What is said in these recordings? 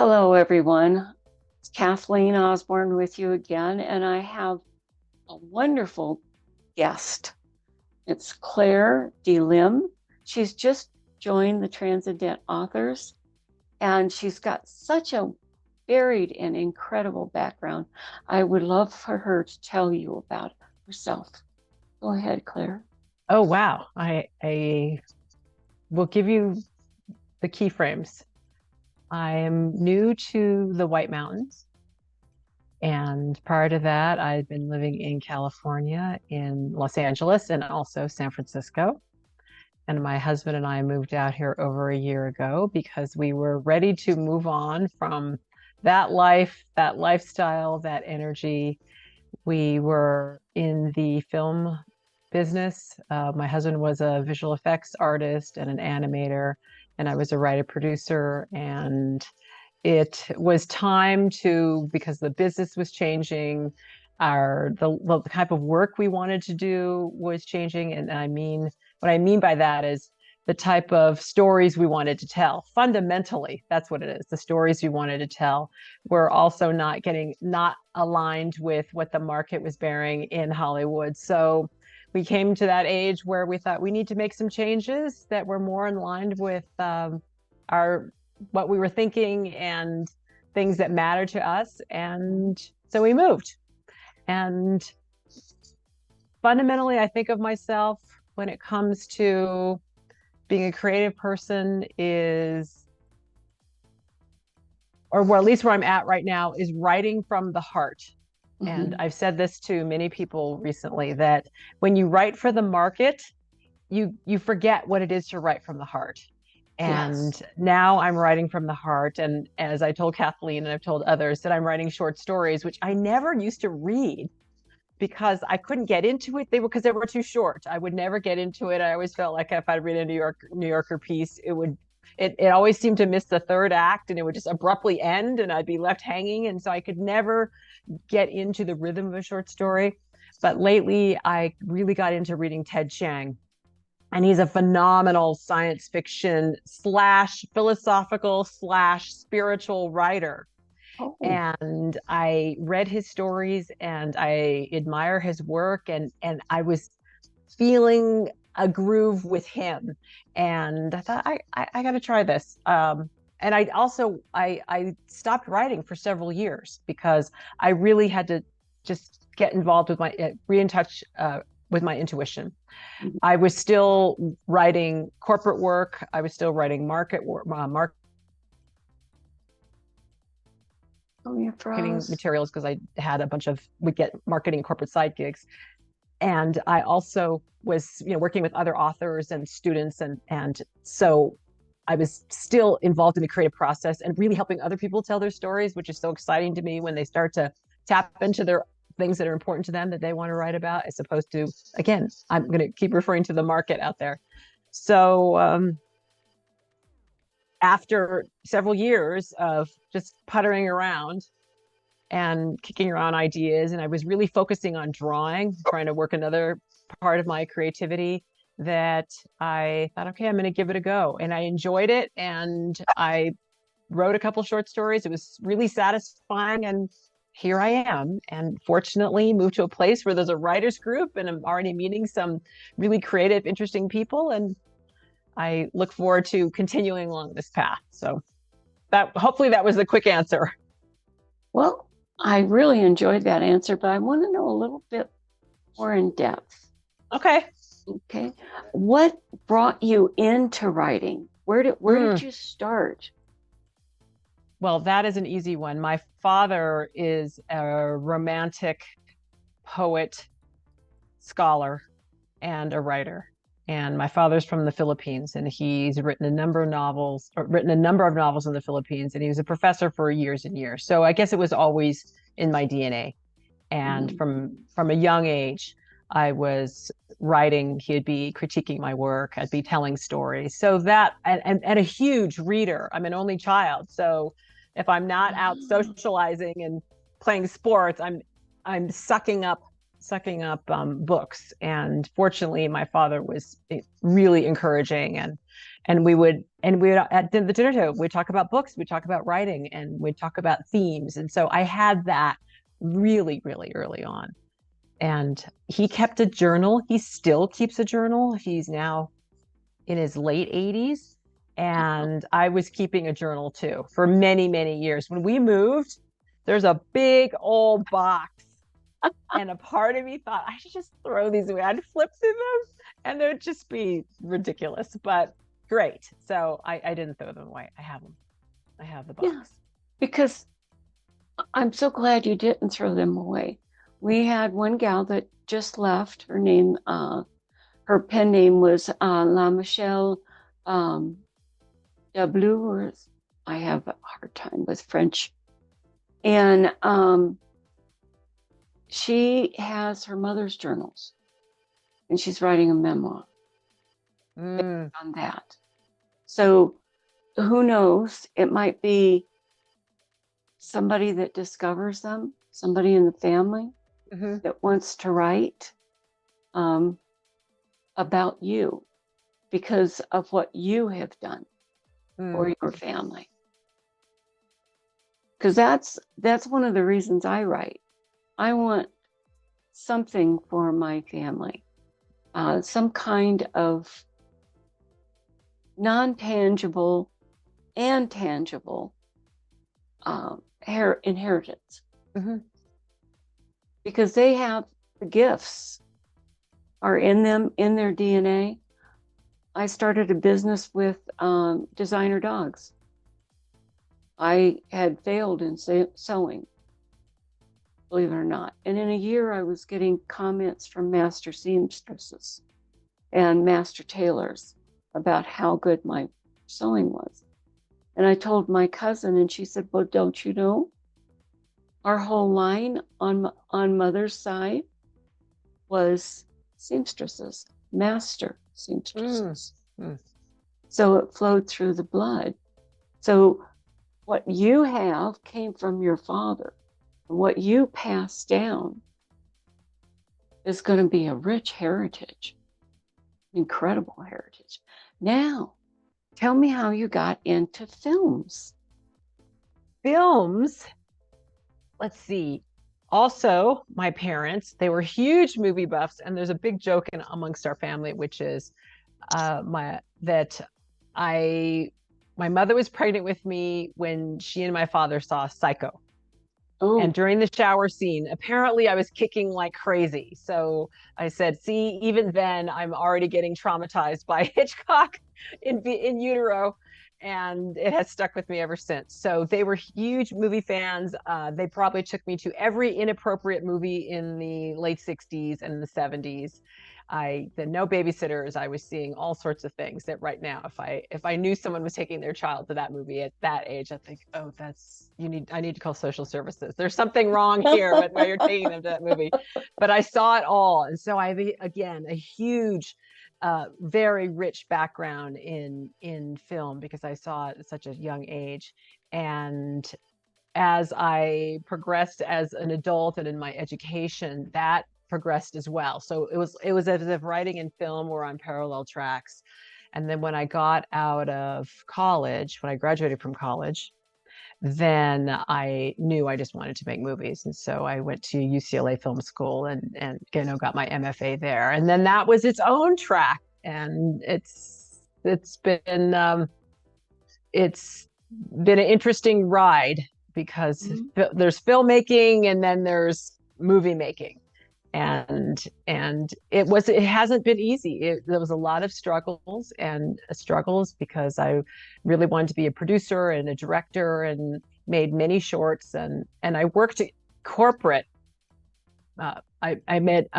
Hello, everyone. It's Kathleen Osborne with you again, and I have a wonderful guest. It's Claire-Dee Lim. She's just joined the Transcendent Authors, and she's got such a varied and incredible background. I would love for her to tell you about herself. Go ahead, Claire. Oh, wow. I will give you the key frames. I am new to the White Mountains. And prior to that, I'd been living in California, in Los Angeles, and also San Francisco. And my husband and I moved out here over a year ago because we were ready to move on from that life, that lifestyle, that energy. We were in the film business. My husband was a visual effects artist and an animator, and I was a writer producer. And it was time to, because the business was changing, the type of work we wanted to do was changing. And what I mean by that is the type of stories we wanted to tell. Fundamentally, that's what it is. The stories we wanted to tell were also not aligned with what the market was bearing in Hollywood. So we came to that age where we thought we need to make some changes that were more in line with our what we were thinking and things that matter to us. And so we moved. And fundamentally, I think of myself when it comes to being a creative person or at least where I'm at right now, is writing from the heart. Mm-hmm. And I've said this to many people recently, that when you write for the market, you forget what it is to write from the heart. And yes. Now I'm writing from the heart. And as I told Kathleen, and I've told others, that I'm writing short stories, which I never used to read because I couldn't get into it. They were too short. I would never get into it. I always felt like if I'd read a New Yorker piece, it always seemed to miss the third act, and it would just abruptly end, and I'd be left hanging. And so I could never get into the rhythm of a short story. But lately, I really got into reading Ted Chiang. And he's a phenomenal science fiction / philosophical / spiritual writer. Oh. And I read his stories and I admire his work, and I was feeling a groove with him. And I thought, I got to try this. And I stopped writing for several years because I really had to just get involved with be in touch with my intuition. I was still writing corporate work. I was still writing marketing materials because I had we'd get marketing corporate side gigs. And I also was, working with other authors and students. And so I was still involved in the creative process and really helping other people tell their stories, which is so exciting to me when they start to tap into their things that are important to them that they want to write about, as opposed to, again, I'm going to keep referring to the market out there. So after several years of just puttering around and kicking around ideas, and I was really focusing on drawing, trying to work another part of my creativity, that I thought, okay, I'm going to give it a go. And I enjoyed it. And I wrote a couple short stories. It was really satisfying. And here I am, and fortunately moved to a place where there's a writers group, and I'm already meeting some really creative, interesting people. And I look forward to continuing along this path. So hopefully that was a quick answer. Well, I really enjoyed that answer, but I want to know a little bit more in depth. Okay. What brought you into writing? Where did you start? Well, that is an easy one. My father is a romantic poet, scholar, and a writer. And my father's from the Philippines, and he's written a number of novels in the Philippines, and he was a professor for years and years. So I guess it was always in my DNA. And from a young age, I was writing. He'd be critiquing my work. I'd be telling stories. So that, and a huge reader. I'm an only child. So if I'm not out socializing and playing sports, I'm sucking up books. And fortunately, my father was really encouraging, and we would at the dinner table, we'd talk about books, we'd talk about writing, and we'd talk about themes. And so I had that really, really early on. And he kept a journal. He still keeps a journal. He's now in his late 80s. And I was keeping a journal too for many, many years. When we moved, there's a big old box. And a part of me thought I should just throw these away. I'd flip through them and they'd just be ridiculous, but great. So I didn't throw them away. I have them. I have the box. Yes, because I'm so glad you didn't throw them away. We had one gal that just left. Her name, her pen name was La Michelle W, or I have a hard time with French. And she has her mother's journals, and she's writing a memoir on that. So who knows? It might be somebody that discovers them, somebody in the family that wants to write about you because of what you have done for your family. Because that's one of the reasons I write. I want something for my family, some kind of non-tangible and tangible inheritance. Because they have the gifts are in them, in their DNA. I started a business with designer dogs. I had failed in sewing, believe it or not. And in a year, I was getting comments from master seamstresses and master tailors about how good my sewing was. And I told my cousin, and she said, well, don't you know? Our whole line on mother's side was seamstresses, master seamstresses. So it flowed through the blood. So what you have came from your father. What you pass down is going to be a rich heritage, incredible heritage. Now, tell me how you got into films. Films? Let's see. Also, my parents, they were huge movie buffs, and there's a big joke amongst our family, which is my mother was pregnant with me when she and my father saw Psycho. Oh. And during the shower scene, apparently I was kicking like crazy. So I said, see, even then I'm already getting traumatized by Hitchcock in utero. And it has stuck with me ever since. So they were huge movie fans. They probably took me to every inappropriate movie in the late 60s and the 70s. The No Babysitters, I was seeing all sorts of things that right now, if I knew someone was taking their child to that movie at that age, I'd think, oh, I need to call social services. There's something wrong here with why you're taking them to that movie. But I saw it all. And so again, a huge, very rich background in film because I saw it at such a young age. And as I progressed as an adult and in my education, that progressed as well. So it was as if writing and film were on parallel tracks. And then when I got out of college, when I graduated from college, then I knew I just wanted to make movies. And so I went to UCLA Film School and got my MFA there. And then that was its own track. And it's been an interesting ride because there's filmmaking and then there's movie making. And it hasn't been easy. There was a lot of struggles because I really wanted to be a producer and a director and made many shorts and I worked corporate. I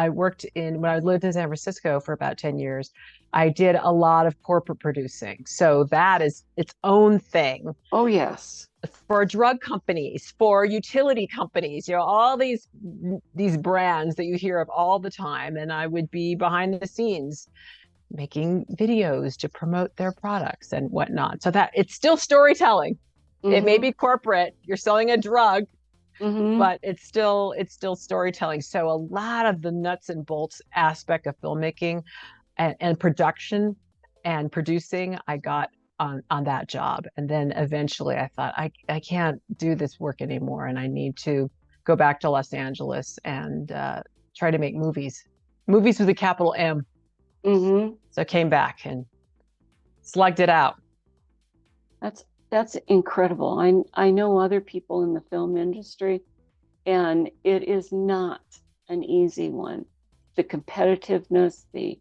worked when I lived in San Francisco for about 10 years. I did a lot of corporate producing. So that is its own thing. Oh, yes. For drug companies, for utility companies, all these brands that you hear of all the time. And I would be behind the scenes making videos to promote their products and whatnot. So that it's still storytelling. It may be corporate. You're selling a drug, Mm-hmm. but it's still storytelling. So a lot of the nuts and bolts aspect of filmmaking and production and producing, I got on that job. And then eventually I thought, I can't do this work anymore, and I need to go back to Los Angeles and try to make movies with a capital M. Mm-hmm. So I came back and slugged it out. That's incredible. I know other people in the film industry, and it is not an easy one. The competitiveness, the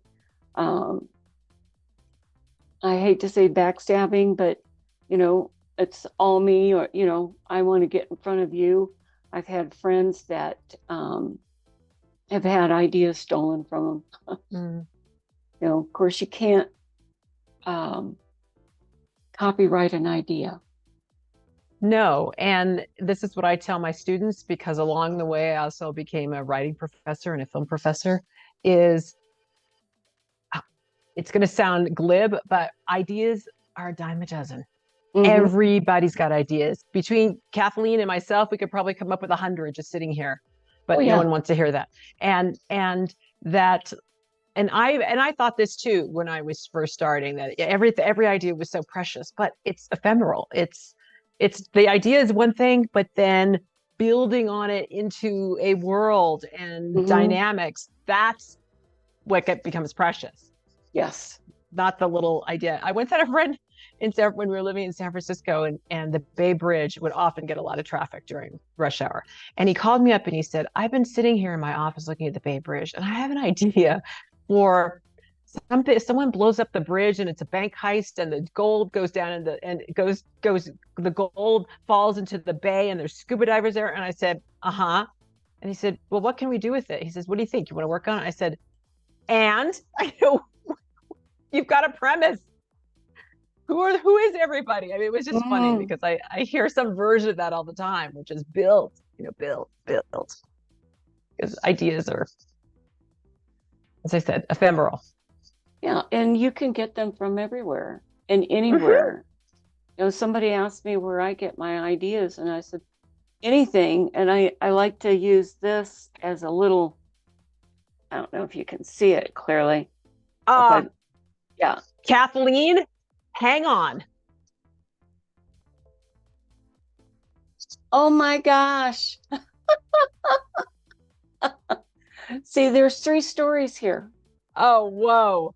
I hate to say backstabbing, but it's all me, or I want to get in front of you. I've had friends that have had ideas stolen from them. Mm. Of course, you can't copyright an idea. No, and this is what I tell my students, because along the way I also became a writing professor and a film professor, is it's going to sound glib, but ideas are a dime a dozen. Mm-hmm. Everybody's got ideas. Between Kathleen and myself, we could probably come up with 100 just sitting here, but no one wants to hear that. And I thought this too when I was first starting, that every idea was so precious, but it's ephemeral. It's the idea is one thing, but then building on it into a world and dynamics, that's what becomes precious. Yes. Not the little idea. I once had a friend when we were living in San Francisco, and the Bay Bridge would often get a lot of traffic during rush hour. And he called me up and he said, I've been sitting here in my office looking at the Bay Bridge, and I have an idea for something. Someone blows up the bridge and it's a bank heist, and the gold goes down the gold falls into the bay, and there's scuba divers there. And I said, and he said, well, what can we do with it? He says, what do you think? You want to work on it? I said, and I know you've got a premise. Who is everybody? I mean, it was just funny because I hear some version of that all the time, which is build. Because ideas are, as I said, ephemeral. Yeah, and you can get them from everywhere and anywhere. Somebody asked me where I get my ideas, and I said, anything. And I like to use this as a little, I don't know if you can see it clearly. Yeah. Kathleen, hang on. Oh my gosh. See, there's 3 stories here. Oh, whoa.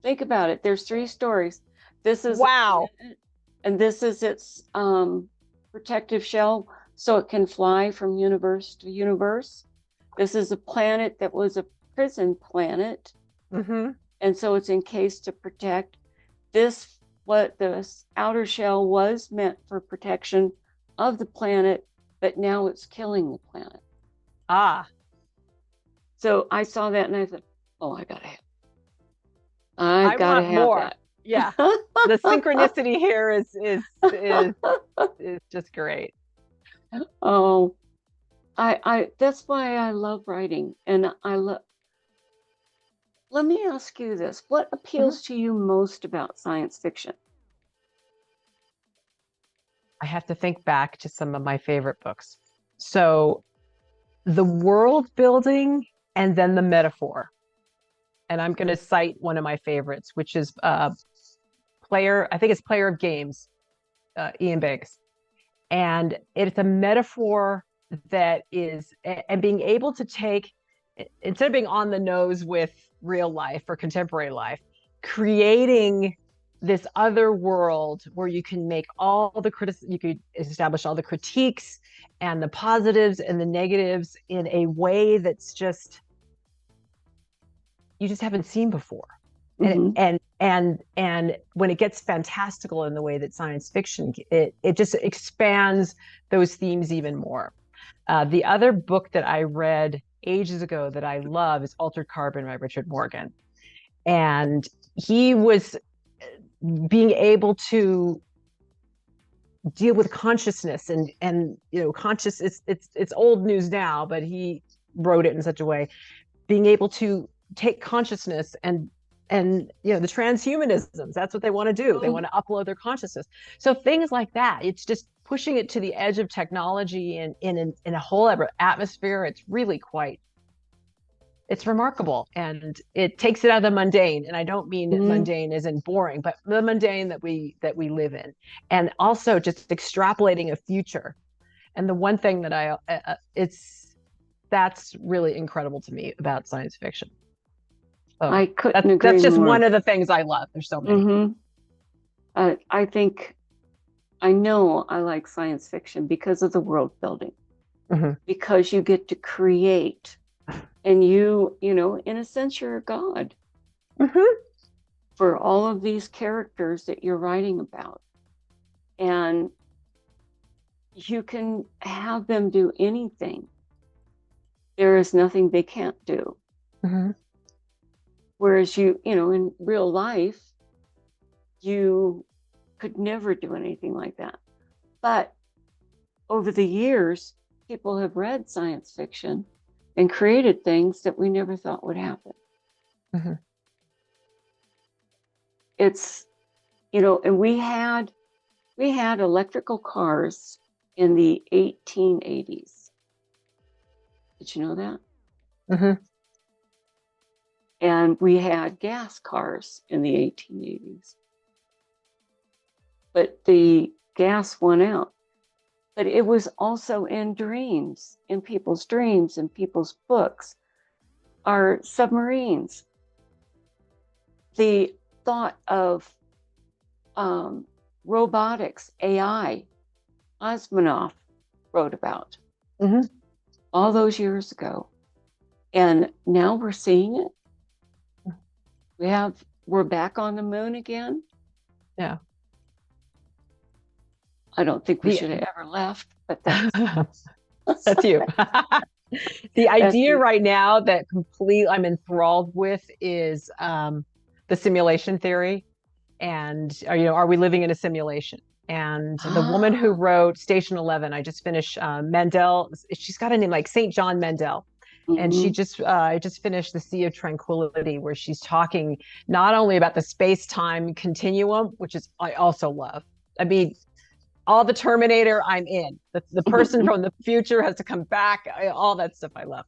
Think about it. There's 3 stories. This is wow. And this is its protective shell, so it can fly from universe to universe. This is a planet that was a prison planet. Mm-hmm. And so it's encased to protect. What the outer shell was meant for protection of the planet, but now it's killing the planet. So I saw that and I thought, oh, I gotta have more. That. Yeah. The synchronicity here is just great. Oh, I that's why I love writing, and let me ask you this. What appeals to you most about science fiction? I have to think back to some of my favorite books. So the world building and then the metaphor. And I'm going to cite one of my favorites, which is Player of Games, Ian Banks. And it's a metaphor that is, and being able to take, instead of being on the nose with real life or contemporary life, creating this other world where you can make you could establish all the critiques and the positives and the negatives in a way that's just, you just haven't seen before. And when it gets fantastical in the way that science fiction, it just expands those themes even more. The other book that I read ages ago that I love is Altered Carbon by Richard Morgan. And he was being able to deal with consciousness and conscious, it's old news now, but he wrote it in such a way, being able to take consciousness and the transhumanisms, that's what they want to do. They want to upload their consciousness. So things like that, it's just pushing it to the edge of technology and in a whole other atmosphere. It's really it's remarkable, and it takes it out of the mundane. And I don't mean mundane as in boring, but the mundane that we live in, and also just extrapolating a future. And the one thing that that's really incredible to me about science fiction. So I couldn't agree That's just more. one of the things I love. There's so many. I know I like science fiction because of the world building, because you get to create, and in a sense, you're a god for all of these characters that you're writing about. And you can have them do anything. There is nothing they can't do. Whereas in real life, you could never do anything like that. But over the years, people have read science fiction and created things that we never thought would happen. It's, and we had electrical cars in the 1880s. Did you know that? And we had gas cars in the 1880s. But the gas went out. But it was also in dreams, in people's dreams, in people's books. Our submarines. The thought of robotics, AI, Osmanov wrote about all those years ago. And now we're seeing it. We're back on the moon again. Yeah. I don't think we should have ever left, but that's you. The idea right now that I'm enthralled with is the simulation theory. And are we living in a simulation? And the woman who wrote Station 11, I just finished Mendel. She's got a name like St. John Mendel. And she I just finished The Sea of Tranquility, where she's talking not only about the space-time continuum, which I also love. I mean, all the Terminator, I'm in. The person from the future has to come back. All that stuff I love.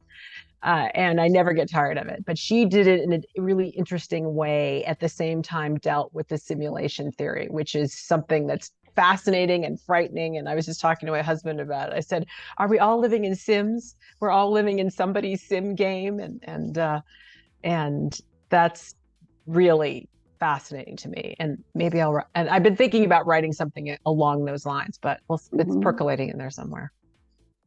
And I never get tired of it. But she did it in a really interesting way, at the same time dealt with the simulation theory, which is something that's fascinating and frightening. And I was just talking to my husband about it. I said, are we all living in Sims? We're all living in somebody's sim game. And that's really fascinating to me. And maybe and I've been thinking about writing something along those lines, but it's percolating in there somewhere.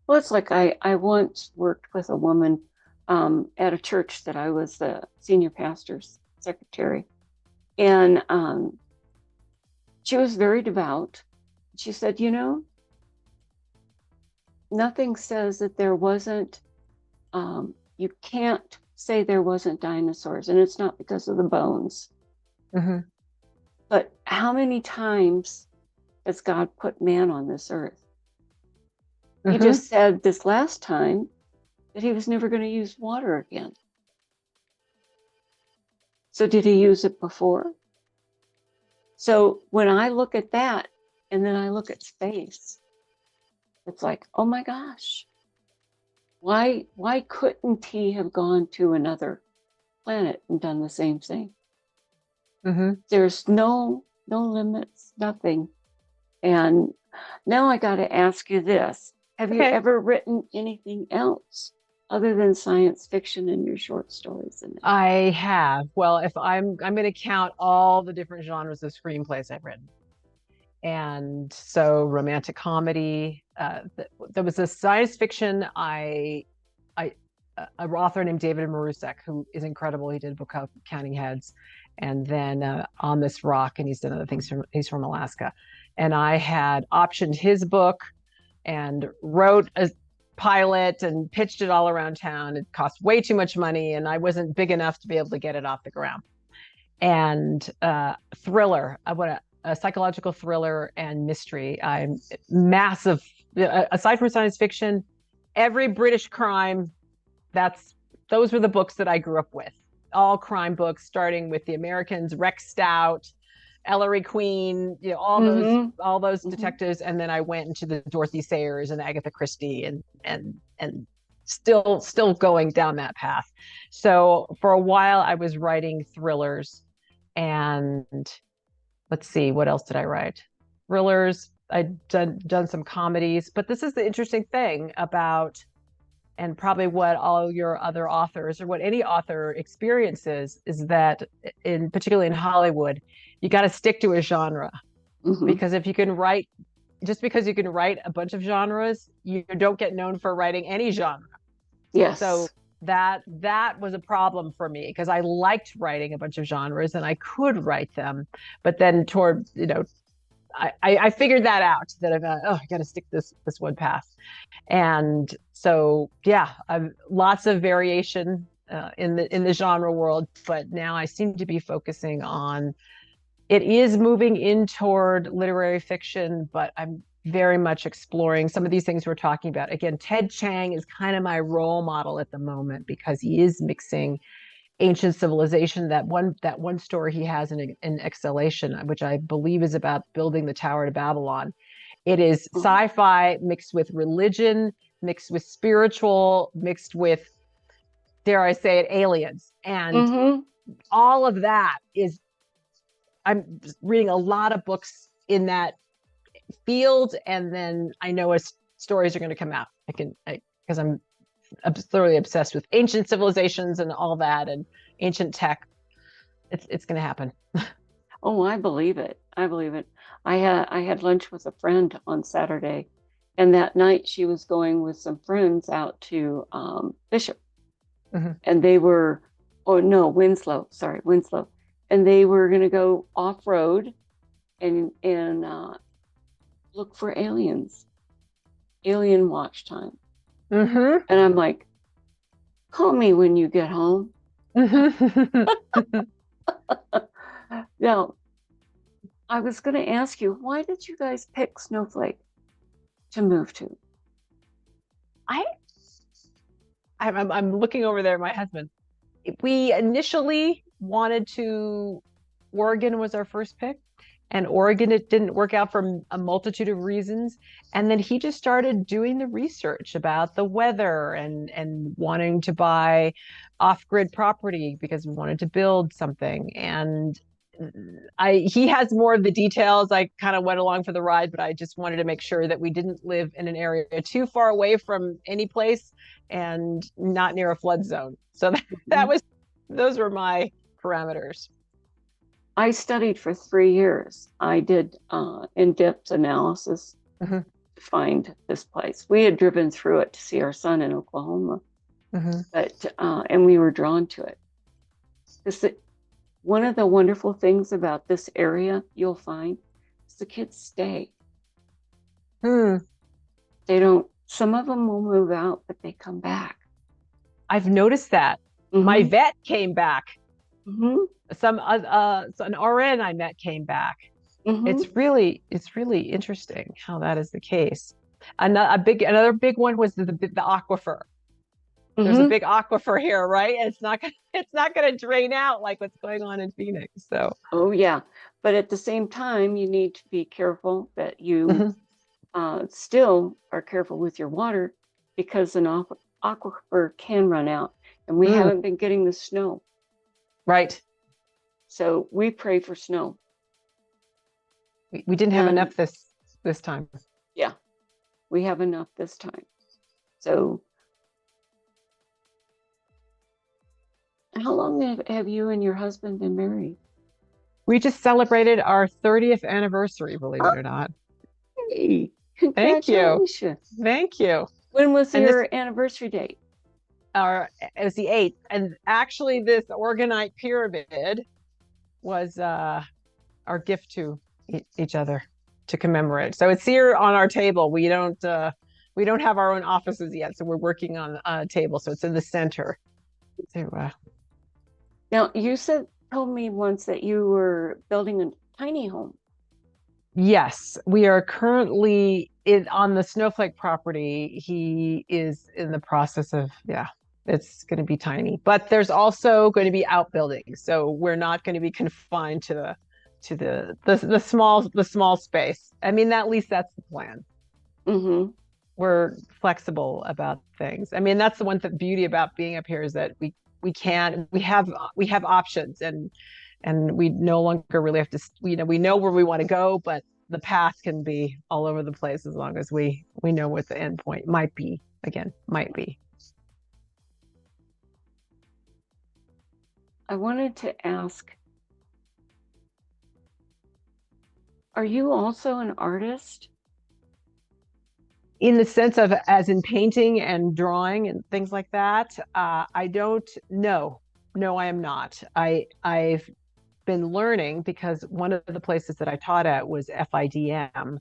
Well, it's like I once worked with a woman at a church that I was the senior pastor's secretary. And she was very devout. She said, nothing says that there wasn't, you can't say there wasn't dinosaurs, and it's not because of the bones. But how many times has God put man on this earth? He just said this last time that he was never going to use water again. So did he use it before? So when I look at that, and then I look at space, it's like, oh my gosh, why couldn't he have gone to another planet and done the same thing? There's no limits, nothing. And now I got to ask you this. Have you ever written anything else other than science fiction in your short stories? I have. Well, if I'm going to count all the different genres of screenplays I've written. And so romantic comedy, there was a science fiction, an author named David Marusek, who is incredible. He did a book called Counting Heads, and then On This Rock, and he's done other things. He's from Alaska. And I had optioned his book and wrote a pilot and pitched it all around town. It cost way too much money, and I wasn't big enough to be able to get it off the ground. And thriller, a psychological thriller and mystery. I'm massive, aside from science fiction, every British crime, those were the books that I grew up with. All crime books, starting with the Americans, Rex Stout, Ellery Queen, all those detectives, and then I went into the Dorothy Sayers and Agatha Christie, and still going down that path. So for a while I was writing thrillers, and let's see, what else did I write? Thrillers. I'd done some comedies, but this is the interesting thing about, and probably what all your other authors or what any author experiences, is that particularly in Hollywood, you got to stick to a genre. Because if you can write, just because you can write a bunch of genres, you don't get known for writing any genre. Yes. So that was a problem for me, because I liked writing a bunch of genres and I could write them, but then I figured that out, that I got to stick this one path. And so, yeah, lots of variation in the genre world, but now I seem to be focusing on, it is moving in toward literary fiction, but I'm very much exploring some of these things we're talking about. Again, Ted Chiang is kind of my role model at the moment, because he is mixing ancient civilization. That one story he has in Exhalation, which I believe is about building the Tower to Babylon. It is sci-fi mixed with religion, mixed with spiritual, mixed with, dare I say it, aliens. And all of that is, I'm reading a lot of books in that field, and then I know as stories are going to come out. Because I'm thoroughly obsessed with ancient civilizations and all that, and ancient tech. It's going to happen. Oh, I believe it. I had lunch with a friend on Saturday, and that night she was going with some friends out to Bishop, and they were, Winslow, and they were going to go off road and look for aliens, alien watch time. And I'm like, call me when you get home. Now, I was going to ask you, why did you guys pick Snowflake to move to? I'm looking over there at my husband. We initially wanted to, Oregon was our first pick, and Oregon, it didn't work out for a multitude of reasons. And then he just started doing the research about the weather and wanting to buy off-grid property because we wanted to build something. And he has more of the details. I kind of went along for the ride, but I just wanted to make sure that we didn't live in an area too far away from any place and not near a flood zone. So those were my parameters. I studied for 3 years. I did in-depth analysis to find this place. We had driven through it to see our son in Oklahoma, but and we were drawn to it. One of the wonderful things about this area you'll find is the kids stay. They don't. Some of them will move out, but they come back. I've noticed that. My vet came back. An RN I met came back. It's really interesting how that is the case. Another big one was the aquifer. There's a big aquifer here, right? And it's not gonna drain out like what's going on in Phoenix. So but at the same time, you need to be careful that you still are careful with your water, because an aquifer can run out, and we haven't been getting the snow. Right. So we pray for snow. We didn't have enough this time. Yeah, we have enough this time. So how long have you and your husband been married? We just celebrated our 30th anniversary, believe it or not. Hey, congratulations. Thank you. When was your anniversary date? It was the 8th. And actually this Organite pyramid was our gift to each other to commemorate. So it's here on our table. We don't have our own offices yet, so we're working on a table. So it's in the center. So, now you told me once that you were building a tiny home. Yes, we are currently on the Snowflake property. He is in the process of, it's going to be tiny, but there's also going to be outbuildings. So we're not going to be confined to to the small space. I mean, at least that's the plan. Mm-hmm. We're flexible about things. I mean, that's the one beauty about being up here is that we have options, and we no longer really have to, we know where we want to go, but the path can be all over the place as long as we know what the end point might be. Again, might be. I wanted to ask, are you also an artist? In the sense of as in painting and drawing and things like that, I don't know. No, I am not. I've been learning because one of the places that I taught at was FIDM,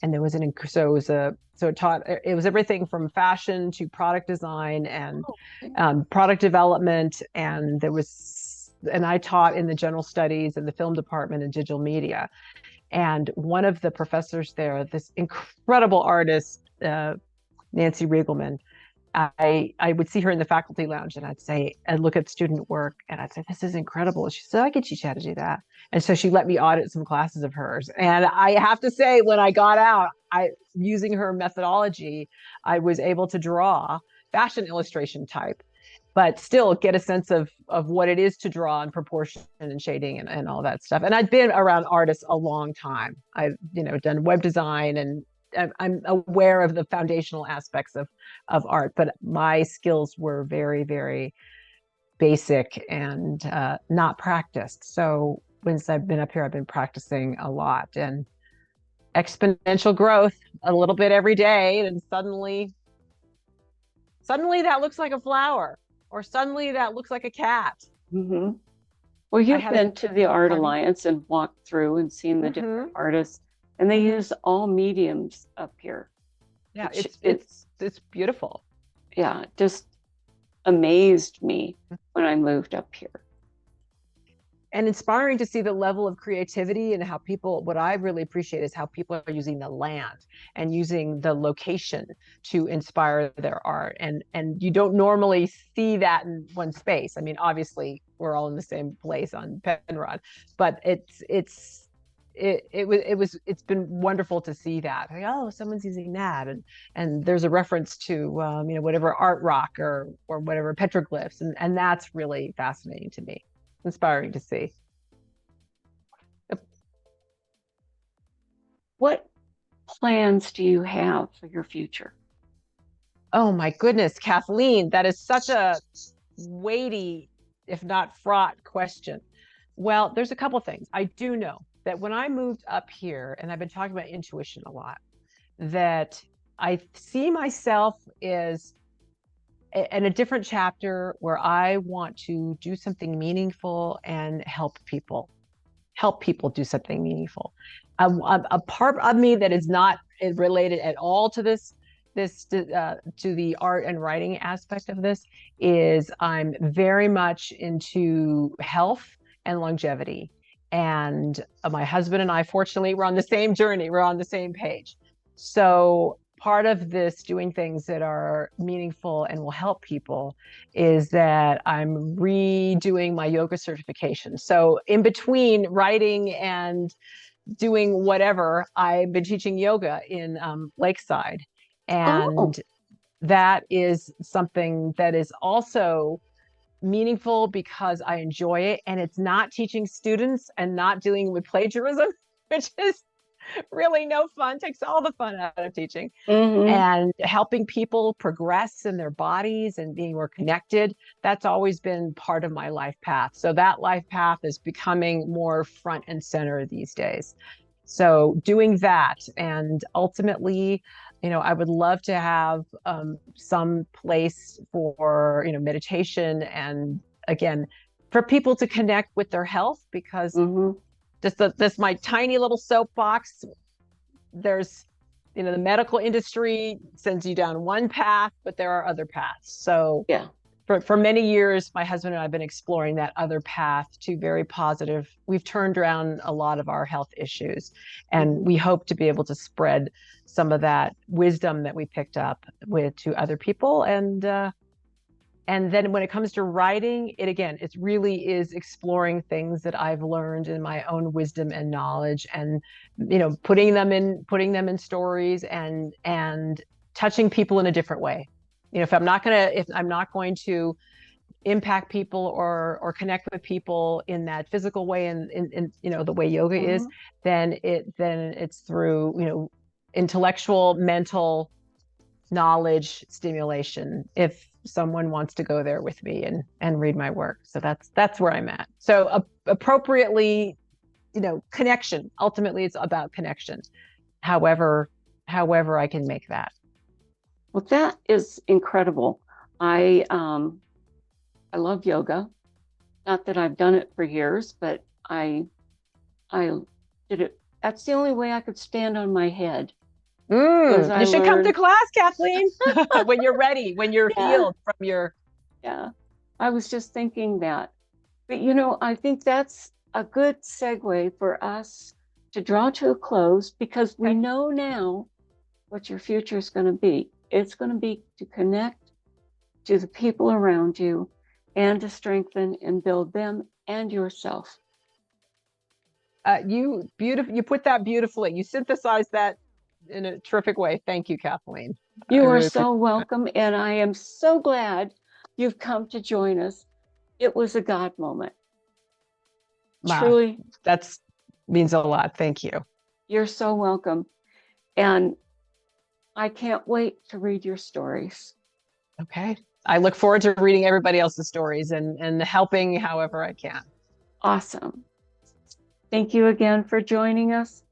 and there was it was everything from fashion to product design and product development, and I taught in the general studies and the film department and digital media. And one of the professors there, this incredible artist, Nancy Riegelman, I would see her in the faculty lounge, and I'd look at student work and I'd say, this is incredible. She said, I could teach you how to do that. And so she let me audit some classes of hers. And I have to say, when I got out, using her methodology, I was able to draw fashion illustration type, but still get a sense of what it is to draw and proportion and shading and all that stuff. And I've been around artists a long time. I've done web design, and I'm aware of the foundational aspects of art, but my skills were very, very basic and not practiced. So once I've been up here, I've been practicing a lot, and exponential growth a little bit every day. And suddenly that looks like a flower, or suddenly that looks like a cat. Mm-hmm. Well, you've been to the Art Alliance and walked through and seen the different artists, and they use all mediums up here. Yeah, it's beautiful. Yeah, just amazed me when I moved up here. And inspiring to see the level of creativity and how what I really appreciate is how people are using the land and using the location to inspire their art. And you don't normally see that in one space. I mean, obviously we're all in the same place on Penrod, but it's been wonderful to see that. Like, oh, someone's using that, and there's a reference to whatever art rock or whatever petroglyphs, and that's really fascinating to me, inspiring to see. What plans do you have for your future? Oh my goodness, Kathleen, that is such a weighty, if not fraught, question. Well, there's a couple things. I do know that when I moved up here, and I've been talking about intuition a lot, that I see myself as in a different chapter where I want to do something meaningful and help people do something meaningful. A part of me that is not related at all to to the art and writing aspect of this is I'm very much into health and longevity. And my husband and I, fortunately, we're on the same journey. We're on the same page. So part of this doing things that are meaningful and will help people is that I'm redoing my yoga certification. So in between writing and doing whatever, I've been teaching yoga in Lakeside. And that is something that is also meaningful because I enjoy it, and it's not teaching students and not dealing with plagiarism, which is really no fun, takes all the fun out of teaching, and helping people progress in their bodies and being more connected. That's always been part of my life path. So that life path is becoming more front and center these days. So doing that, and ultimately, I would love to have some place for, meditation, and again, for people to connect with their health, because just this my tiny little soapbox. There's, the medical industry sends you down one path, but there are other paths. So yeah, for many years, my husband and I have been exploring that other path to very positive. We've turned around a lot of our health issues, and we hope to be able to spread some of that wisdom that we picked up to other people. And And then when it comes to writing, it really is exploring things that I've learned in my own wisdom and knowledge, and putting them in stories, and touching people in a different way. If I'm not going to impact people or connect with people in that physical way, and in the way yoga is, then it's through intellectual, mental knowledge stimulation, if someone wants to go there with me and read my work. So that's where I'm at. So appropriately, connection. Ultimately, it's about connection. However I can make that. Well, that is incredible. I love yoga. Not that I've done it for years, but I did it. That's the only way I could stand on my head. You should come to class, Kathleen, when you're ready, when you're healed from your. Yeah, I was just thinking that. But, I think that's a good segue for us to draw to a close, because we know now what your future is going to be. It's going to be to connect to the people around you and to strengthen and build them and yourself. You put that beautifully. You synthesized that in a terrific way. Thank you, Kathleen. You are so welcome. And I am so glad you've come to join us. It was a God moment. Wow. Truly. That means a lot. Thank you. You're so welcome. And I can't wait to read your stories. Okay. I look forward to reading everybody else's stories and helping however I can. Awesome. Thank you again for joining us.